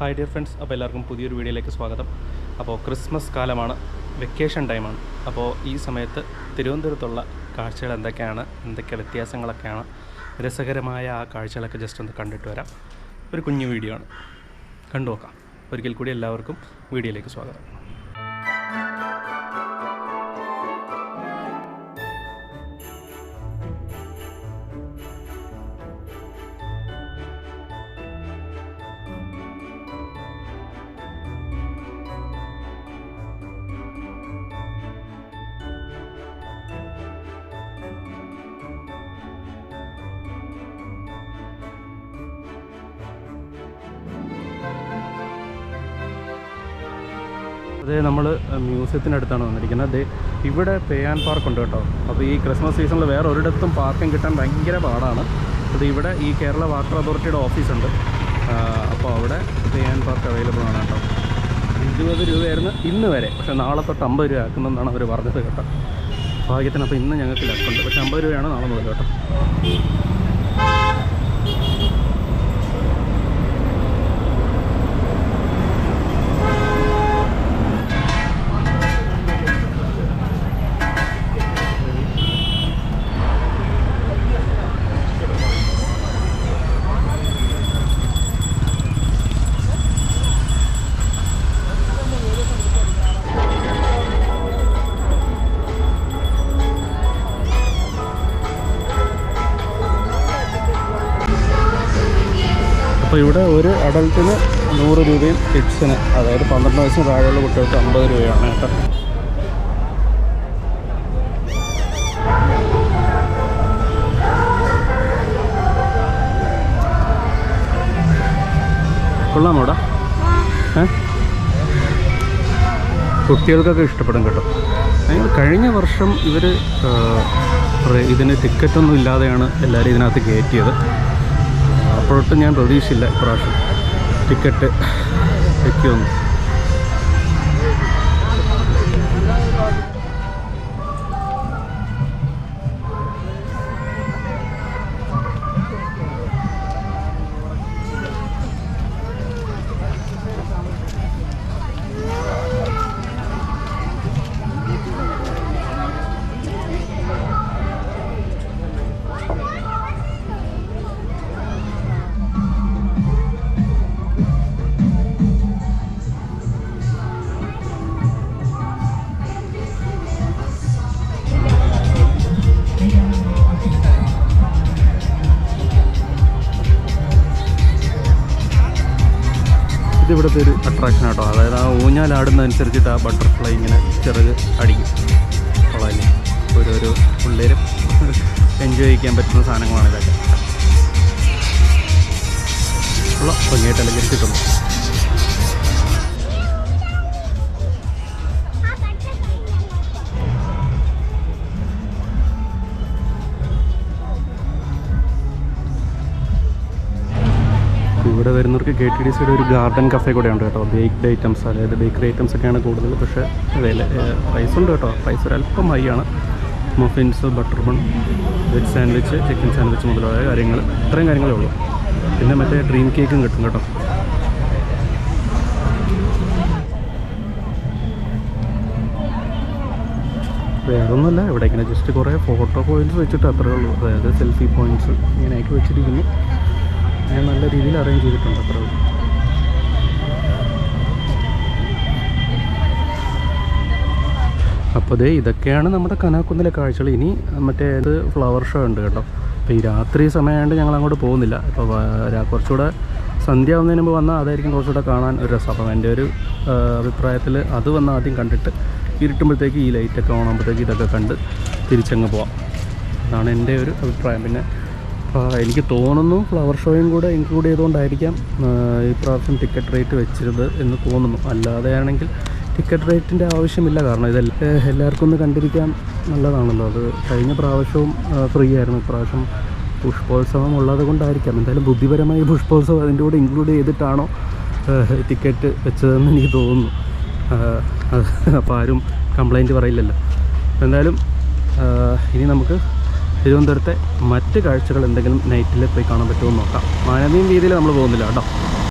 Hi dear friends, അപ്പോൾ എല്ലാവർക്കും പുതിയൊരു വീഡിയോയിലേക്ക് സ്വാഗതം. അപ്പോൾ ക്രിസ്മസ് കാലമാണ്, വെക്കേഷൻ ടൈമാണ്. അപ്പോൾ ഈ സമയത്ത് തിരുവനന്തപുരത്തുള്ള കാഴ്ചകൾ എന്തൊക്കെ വ്യത്യാസങ്ങളൊക്കെയാണ്, രസകരമായ ആ കാഴ്ചകളൊക്കെ ജസ്റ്റ് ഒന്ന് കണ്ടിട്ട് വരാം. ഒരു കുഞ്ഞു വീഡിയോ ആണ്, കണ്ടു നോക്കാം. ഒരിക്കൽ കൂടി എല്ലാവർക്കും വീഡിയോയിലേക്ക് സ്വാഗതം. അത് നമ്മൾ മ്യൂസിയത്തിനടുത്താണ് വന്നിരിക്കുന്നത്. ഇവിടെ പേ ആൻഡ് പാർക്ക് ഉണ്ട് കേട്ടോ. അപ്പോൾ ഈ ക്രിസ്മസ് സീസണിൽ വേറെ ഒരിടത്തും പാർക്കിംഗ് കിട്ടാൻ ഭയങ്കര പാടാണ്. അത് ഇവിടെ ഈ കേരള വാട്ടർ അതോറിറ്റിയുടെ ഓഫീസുണ്ട്. അപ്പോൾ അവിടെ പേ ആൻഡ് പാർക്ക് അവൈലബിൾ ആണ് കേട്ടോ. 20 രൂപയായിരുന്നു ഇന്ന് വരെ, പക്ഷേ നാളെ തൊട്ട് 50 രൂപ ആക്കുന്നതെന്നാണ് അവർ പറഞ്ഞത് കേട്ടോ. ഭാഗ്യത്തിന് അപ്പോൾ ഇന്ന് ഞങ്ങൾക്ക് ലക്കുണ്ട്, പക്ഷേ 50 രൂപയാണ് നാളെ മുതൽ കേട്ടോ. അപ്പോൾ ഇവിടെ ഒരു അഡൽട്ടിന് 100 രൂപയും കിഡ്സിന്, അതായത് 12 വയസ്സിന് താഴെയുള്ള കുട്ടികൾക്ക് 50 രൂപയാണ് കേട്ടോ. കൊള്ളാമോ ഇവിടെ? കുട്ടികൾക്കൊക്കെ ഇഷ്ടപ്പെടും കേട്ടോ. കഴിഞ്ഞ വർഷം ഇവർ ഇതിന് ടിക്കറ്റൊന്നും ഇല്ലാതെയാണ് എല്ലാവരും ഇതിനകത്ത് കയറ്റിയത്. അപ്പോഴൊട്ടും ഞാൻ പ്രതീക്ഷയില്ല ഇപ്രാവശ്യം ടിക്കറ്റ് വയ്ക്കുമെന്ന്. ഇതിവിടുത്തെ ഒരു അട്രാക്ഷൻ കേട്ടോ. അതായത് ആ ഊഞ്ഞാലാടുന്നതനുസരിച്ചിട്ട് ആ ബട്ടർഫ്ലൈ ഇങ്ങനെ ചിറക് അടിക്കും. കൊള്ളാല്ലേ, ഓരോരോ പിള്ളേരും എൻജോയ് ചെയ്യാൻ പറ്റുന്ന സാധനങ്ങളാണ് ഇതൊക്കെ. കൊള്ളാം, ഭംഗിയായിട്ട് അലങ്കരിച്ചിട്ടുണ്ട്. ഇവിടെ വരുന്നവർക്ക് KTDCയുടെ ഒരു ഗാർഡൻ കഫേ കൂടെ ഉണ്ട് കേട്ടോ. ബേക്ക്ഡ് ഐറ്റംസ്, അതായത് ബേക്കറി ഐറ്റംസ് ഒക്കെയാണ് കൂടുതൽ. പക്ഷേ പ്രൈസ് ഉണ്ട് കേട്ടോ. പ്രൈസ് ഒരല്പം ഹൈ ആണ്. Muffins, butter bun, veg sandwich, chicken sandwich മുതലായ കാര്യങ്ങൾ, ഇത്രയും കാര്യങ്ങളേ ഉള്ളൂ. പിന്നെ മറ്റേ ഡ്രീം കേക്കും കിട്ടും കേട്ടോ. വേറൊന്നുമല്ല, ഇവിടെ ഇങ്ങനെ ജസ്റ്റ് കുറേ ഫോട്ടോ പോയിൻറ്റ്സ് വെച്ചിട്ട് അത്രയേ ഉള്ളൂ. അതായത് സെൽഫി പോയിൻറ്റ്സ് ഇങ്ങനെയൊക്കെ വെച്ചിരിക്കുന്നു. ഞാൻ നല്ല രീതിയിൽ അറേഞ്ച് ചെയ്തിട്ടുണ്ട് അത്രേ ഉള്ളൂ. അപ്പോൾ ഇതൊക്കെയാണ് നമ്മുടെ കനാക്കുന്നിലെ കാഴ്ചകൾ. ഇനി മറ്റേത് ഫ്ലവർ ഷോ ഉണ്ട് കേട്ടോ. അപ്പോൾ ഈ രാത്രി സമയമായതുകൊണ്ട് ഞങ്ങൾ അങ്ങോട്ട് പോകുന്നില്ല. ഇപ്പോൾ കുറച്ചുകൂടെ സന്ധ്യ ആവുന്നതിന് മുമ്പ് വന്നാൽ അതായിരിക്കും കുറച്ചുകൂടെ കാണാൻ ഒരു രസം. അപ്പം എൻ്റെ ഒരു അഭിപ്രായത്തിൽ അത് വന്ന് ആദ്യം കണ്ടിട്ട് ഇരുട്ടുമ്പോഴത്തേക്ക് ഈ ലൈറ്റൊക്കെ ഓണാകുമ്പോഴത്തേക്ക് ഇതൊക്കെ കണ്ട് തിരിച്ചങ്ങ് പോവാം. അതാണ് എൻ്റെ ഒരു അഭിപ്രായം. പിന്നെ എനിക്ക് തോന്നുന്നു ഫ്ലവർ ഷോയും കൂടെ ഇൻക്ലൂഡ് ചെയ്തുകൊണ്ടായിരിക്കാം ഇപ്രാവശ്യം ടിക്കറ്റ് റേറ്റ് വെച്ചത് എന്ന് തോന്നുന്നു. അല്ലാതെയാണെങ്കിൽ ടിക്കറ്റ് റേറ്റിൻ്റെ ആവശ്യമില്ല. കാരണം എല്ലാവർക്കും ഒന്ന് കണ്ടിരിക്കാൻ നല്ലതാണല്ലോ. അത് കഴിഞ്ഞ പ്രാവശ്യവും ഫ്രീ ആയിരുന്നു. ഇപ്രാവശ്യം പുഷ്പോത്സവം ഉള്ളത് കൊണ്ടായിരിക്കാം. എന്തായാലും ബുദ്ധിപരമായി പുഷ്പോത്സവം അതിൻ്റെ കൂടെ ഇൻക്ലൂഡ് ചെയ്തിട്ടാണോ ടിക്കറ്റ് വെച്ചതെന്ന് എനിക്ക് തോന്നുന്നു. അപ്പോൾ ആരും കംപ്ലൈൻറ്റ് പറയില്ലല്ലോ. എന്തായാലും ഇനി നമുക്ക് തിരുവനന്തപുരത്തെ മറ്റ് കാഴ്ചകൾ എന്തെങ്കിലും നൈറ്റിൽ പോയി കാണാൻ പറ്റുമോ എന്ന് നോക്കാം. മാനവീയം രീതിയിൽ നമ്മൾ പോകുന്നില്ല കേട്ടോ.